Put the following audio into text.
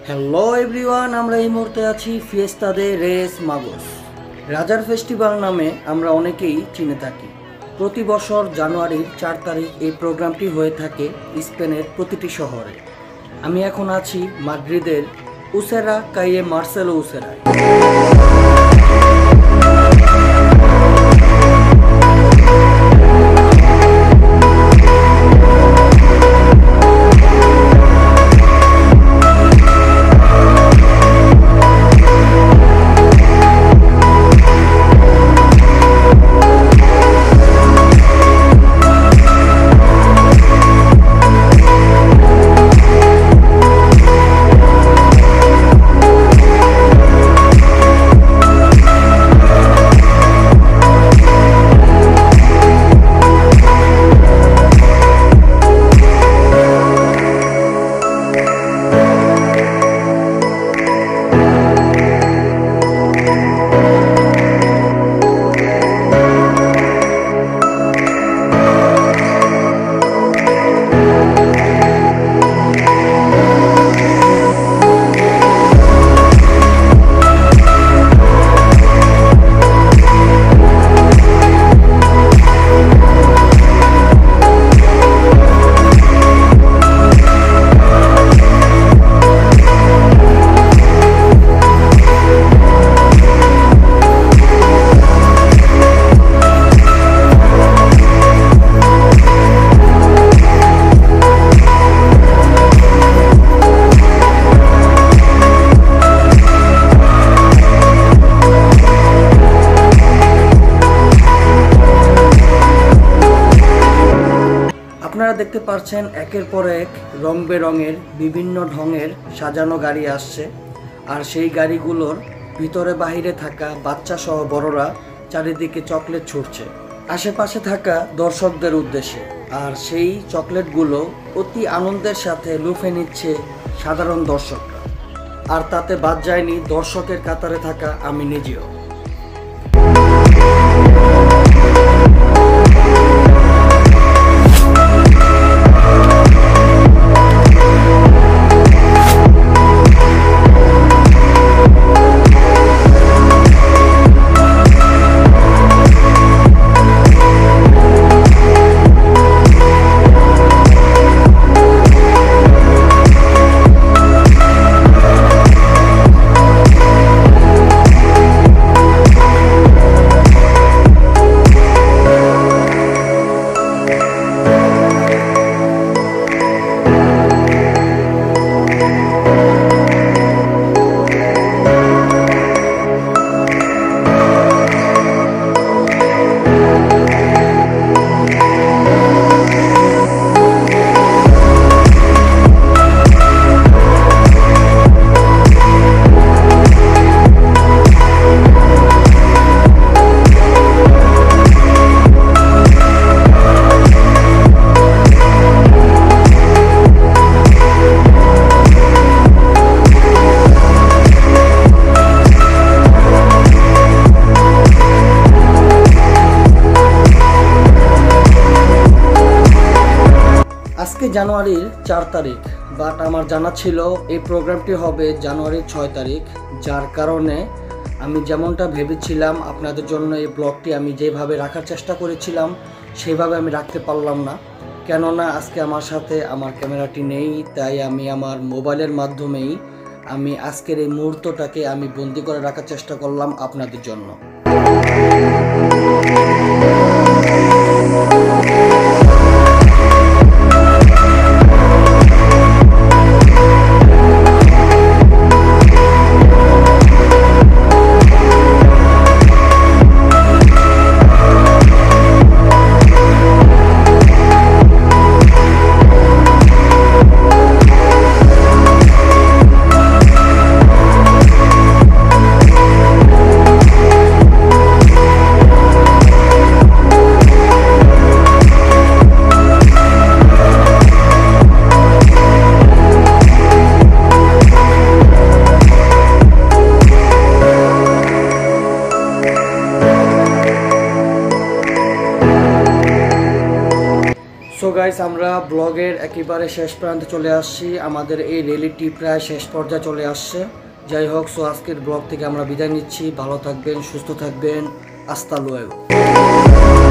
Hello everyone, আমরা এই মুহূর্তে আছি ফিয়েস্তা দে রেস মাগোস রাজার ফেস্টিভ্যাল নামে আমরা অনেকেই চিনে থাকি। প্রতি বছর জানুয়ারির 4 তারিখ এই প্রোগ্রামটি হয়ে থাকে স্পেনের প্রতিটি শহরে। আমি এখন আছি মাদ্রিদের উসেরা কাইয়ে মার্সেলো উসেরায়। আপনারা দেখতে পাচ্ছেন একের পর এক রং বেরঙের বিভিন্ন ঢঙের সাজানো গাড়ি আসছে, আর সেই গাড়িগুলোর ভিতরে বাহিরে থাকা বাচ্চা সহ বড়রা চারিদিকে চকলেট ছুটছে আশেপাশে থাকা দর্শকদের উদ্দেশ্যে। আর সেই চকলেটগুলো অতি আনন্দের সাথে লুফে নিচ্ছে সাধারণ দর্শকরা, আর তাতে বাদ যায়নি দর্শকের কাতারে থাকা আমি নিজেও। আজকে জানুয়ারির 4 তারিখ, বাট আমার জানা ছিল এই প্রোগ্রামটি হবে জানুয়ারির 6 তারিখ, যার কারণে আমি যেমনটা ভেবেছিলাম আপনাদের জন্য এই ব্লগটি আমি যেভাবে রাখার চেষ্টা করেছিলাম সেভাবে আমি রাখতে পারলাম না। কেননা আজকে আমার সাথে আমার ক্যামেরাটি নেই, তাই আমি আমার মোবাইলের মাধ্যমেই আমি আজকের এই মুহূর্তটাকে আমি বন্দি করে রাখার চেষ্টা করলাম আপনাদের জন্য। সো গাইস, আমরা ব্লগের একেবারে শেষ প্রান্তে চলে আসছি। আমাদের এই রিয়েলিটি প্রায় শেষ পর্যায়ে চলে আসছে। যাই হোক, সো আজকের ব্লগ থেকে আমরা বিদায় নিচ্ছি। ভালো থাকবেন, সুস্থ থাকবেন। আস্তা লুয়েগো।